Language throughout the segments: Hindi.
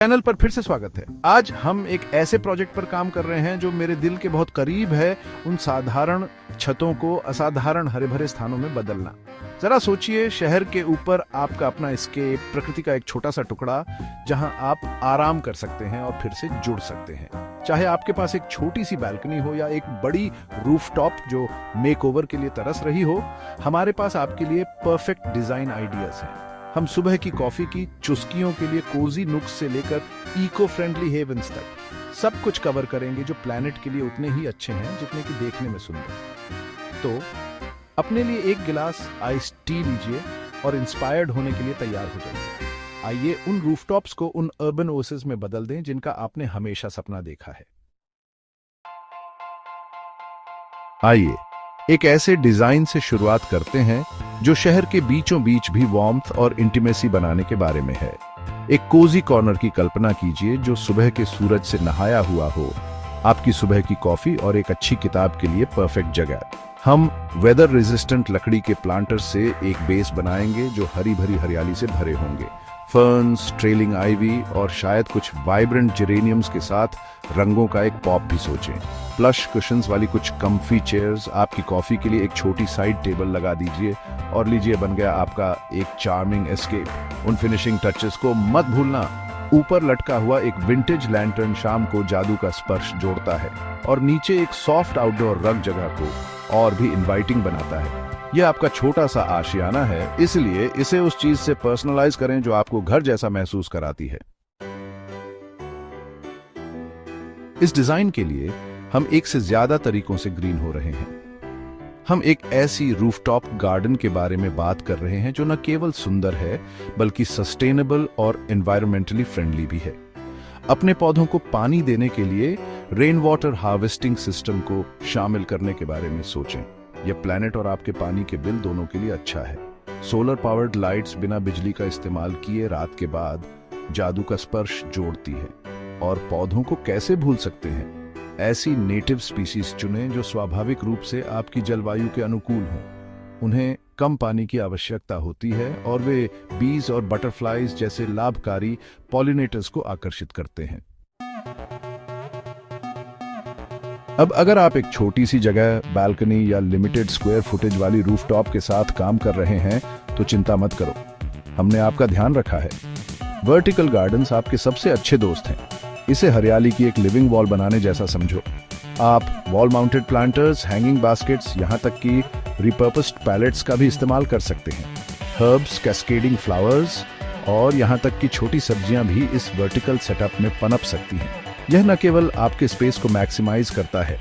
चैनल पर फिर से स्वागत है। आज हम एक ऐसे प्रोजेक्ट पर काम कर रहे हैं जो मेरे दिल के बहुत करीब है, उन साधारण छतों को असाधारण हरे भरे स्थानों में बदलना। जरा सोचिए, शहर के ऊपर आपका अपना स्केप, प्रकृति का एक छोटा सा टुकड़ा जहां आप आराम कर सकते हैं और फिर से जुड़ सकते हैं। चाहे आपके पास एक छोटी सी बालकनी हो या एक बड़ी रूफटॉप जो मेकओवर के लिए तरस रही हो, हमारे पास आपके लिए परफेक्ट डिजाइन आइडियाज हैं। हम सुबह की कॉफी की चुस्कियों के लिए कोजी नुक्स से लेकर इको फ्रेंडली हेवंस तक सब कुछ कवर करेंगे जो प्लैनेट के लिए उतने ही अच्छे हैं जितने कि देखने में सुंदर। तो अपने लिए एक गिलास आइस टी लीजिए और इंस्पायर्ड होने के लिए तैयार हो जाइए। आइए उन रूफटॉप्स को उन अर्बन ओएसिस में बदल दें जिनका आपने हमेशा सपना देखा है। आइए एक ऐसे डिजाइन से शुरुआत करते हैं जो शहर के बीचों बीच भी वार्मथ और इंटीमेसी बनाने के बारे में है। एक कोजी कॉर्नर की कल्पना कीजिए जो सुबह के सूरज से नहाया हुआ हो, आपकी सुबह की कॉफी और एक अच्छी किताब के लिए परफेक्ट जगह। हम वेदर रेजिस्टेंट लकड़ी के प्लांटर्स से एक बेस बनाएंगे जो हरी भरी हरियाली से भरे होंगे। फर्न्स, ट्रेलिंग आइवी और शायद कुछ वाइब्रेंट जेरेनियम्स के साथ रंगों का एक पॉप भी सोचें। प्लश कुशन्स वाली कुछ कम्फी चेयर्स, आपकी कॉफी के लिए एक छोटी साइड टेबल लगा दीजिए और लीजिए, बन गया आपका एक चार्मिंग एस्केप। उन फिनिशिंग टचेस को मत भूलना। ऊपर लटका हुआ एक विंटेज लैंटर्न शाम को जादू का स्पर्श जोड़ता है और नीचे एक सॉफ्ट आउटडोर रग जगह को और भी इनवाइटिंग बनाता है। यह आपका छोटा सा आशियाना है, इसलिए इसे उस चीज से पर्सनलाइज करें जो आपको घर जैसा महसूस कराती है। इस डिजाइन के लिए हम एक से ज्यादा तरीकों से ग्रीन हो रहे हैं। हम एक ऐसी रूफटॉप गार्डन के बारे में बात कर रहे हैं जो न केवल सुंदर है बल्कि सस्टेनेबल और एनवायरमेंटली फ्रेंडली भी है। अपने पौधों को पानी देने के लिए रेन वाटर हार्वेस्टिंग सिस्टम को शामिल करने के बारे में सोचें। यह प्लैनेट और आपके पानी के बिल दोनों के लिए अच्छा है। सोलर पावर्ड लाइट्स बिना बिजली का इस्तेमाल किए रात के बाद जादू का स्पर्श जोड़ती है। और पौधों को कैसे भूल सकते हैं? ऐसी नेटिव स्पीसीज चुनें जो स्वाभाविक रूप से आपकी जलवायु के अनुकूल हों। उन्हें कम पानी की आवश्यकता होती है और वे बीज और बटरफ्लाइज जैसे लाभकारी पॉलिनेटर्स को आकर्षित करते हैं। अब अगर आप एक छोटी सी जगह, बालकनी या लिमिटेड स्क्वायर फुटेज वाली रूफटॉप के साथ काम कर रहे हैं तो चिंता मत करो, हमने आपका ध्यान रखा है। वर्टिकल गार्डन्स आपके सबसे अच्छे दोस्त हैं। इसे हरियाली की एक लिविंग वॉल बनाने जैसा समझो। आप wall mounted planters, hanging baskets, यहाँ तक कि रिपर्पस्ड पैलेट्स का भी इस्तेमाल कर सकते हैं। हर्ब्स, कैस्केडिंग फ्लावर्स और यहाँ तक कि छोटी सब्जियां भी इस वर्टिकल सेटअप में पनप सकती हैं। यह न केवल आपके स्पेस को मैक्सिमाइज करता है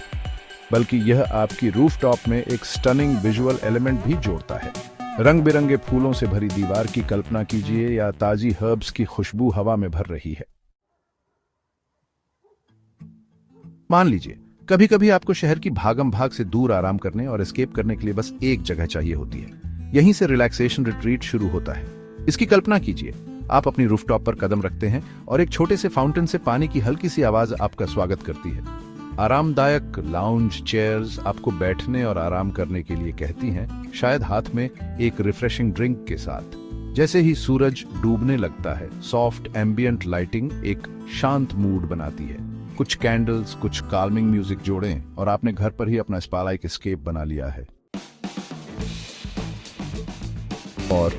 बल्कि यह आपकी रूफटॉप में एक स्टनिंग विजुअल एलिमेंट भी जोड़ता है। रंग बिरंगे फूलों से भरी दीवार की कल्पना कीजिए या ताजी हर्ब्स की खुशबू हवा में भर रही है। मान लीजिए कभी कभी आपको शहर की भागम भाग से दूर आराम करने और एस्केप करने के लिए बस एक जगह चाहिए होती है। यहीं से रिलैक्सेशन रिट्रीट शुरू होता है। इसकी कल्पना कीजिए, आप अपनी रूफटॉप पर कदम रखते हैं और एक छोटे से फाउंटेन से पानी की हल्की सी आवाज आपका स्वागत करती है। आरामदायक लाउंज चेयर्स आपको बैठने और आराम करने के लिए कहती हैं, शायद हाथ में एक रिफ्रेशिंग ड्रिंक के साथ। जैसे ही सूरज डूबने लगता है, सॉफ्ट एम्बियंट लाइटिंग एक शांत मूड बनाती है। कुछ कैंडल्स, कुछ काल्मिंग म्यूजिक जोड़ें और आपने घर पर ही अपना स्पालाइक एस्केप बना लिया है। और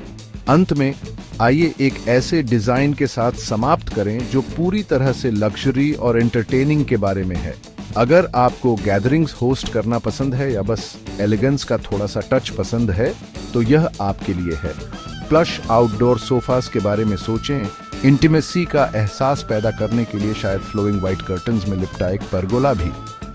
अंत में आइए एक ऐसे डिजाइन के साथ समाप्त करें जो पूरी तरह से लग्जरी और एंटरटेनिंग के बारे में है। अगर आपको गैदरिंग्स होस्ट करना पसंद है या बस एलिगेंस का थोड़ा सा टच पसंद है तो यह आपके लिए है। प्लश आउटडोर सोफास के बारे में सोचें। इंटीमेसी का एहसास पैदा करने के लिए शायद फ्लोइंग व्हाइट कर्टन्स में लिपटा एक परगोला भी।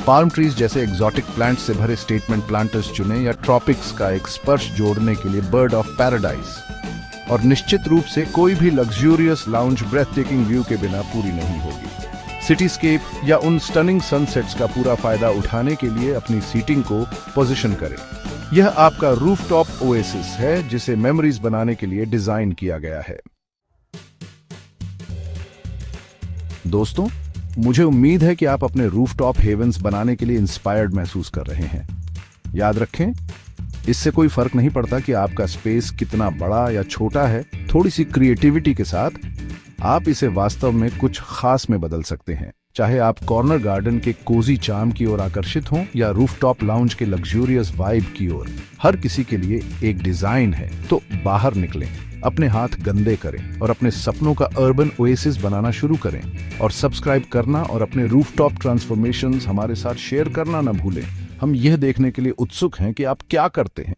पाल्म ट्रीज जैसे एक्सोटिक प्लांट्स से भरे स्टेटमेंट प्लांटर्स चुनें या ट्रॉपिक्स का एक स्पर्श जोड़ने के लिए बर्ड ऑफ पैराडाइज। और निश्चित रूप से कोई भी luxurious lounge breath taking view के बिना पूरी नहीं होगी। सिटीस्केप या उन स्टनिंग सनसेट्स का पूरा फायदा उठाने के लिए अपनी सीटिंग को पोजीशन करें। यह आपका रूफटॉप ओएसिस है जिसे मेमोरीज बनाने के लिए डिजाइन किया गया है। दोस्तों, मुझे उम्मीद है कि आप अपने रूफटॉप हेवंस बनाने के लिए इंस्पायर्ड महसूस कर रहे हैं। याद रखें, इससे कोई फर्क नहीं पड़ता कि आपका स्पेस कितना बड़ा या छोटा है। थोड़ी सी क्रिएटिविटी के साथ आप इसे वास्तव में कुछ खास में बदल सकते हैं। चाहे आप कॉर्नर गार्डन के कोजी चार्म की ओर आकर्षित हों या रूफटॉप लाउंज के लग्जूरियस वाइब की ओर, हर किसी के लिए एक डिजाइन है। तो बाहर निकलें, अपने हाथ गंदे करें और अपने सपनों का अर्बन ओएसिस बनाना शुरू करें। और सब्सक्राइब करना और अपने रूफटॉप ट्रांसफॉर्मेशंस हमारे साथ शेयर करना न भूलें। हम यह देखने के लिए उत्सुक हैं कि आप क्या करते हैं।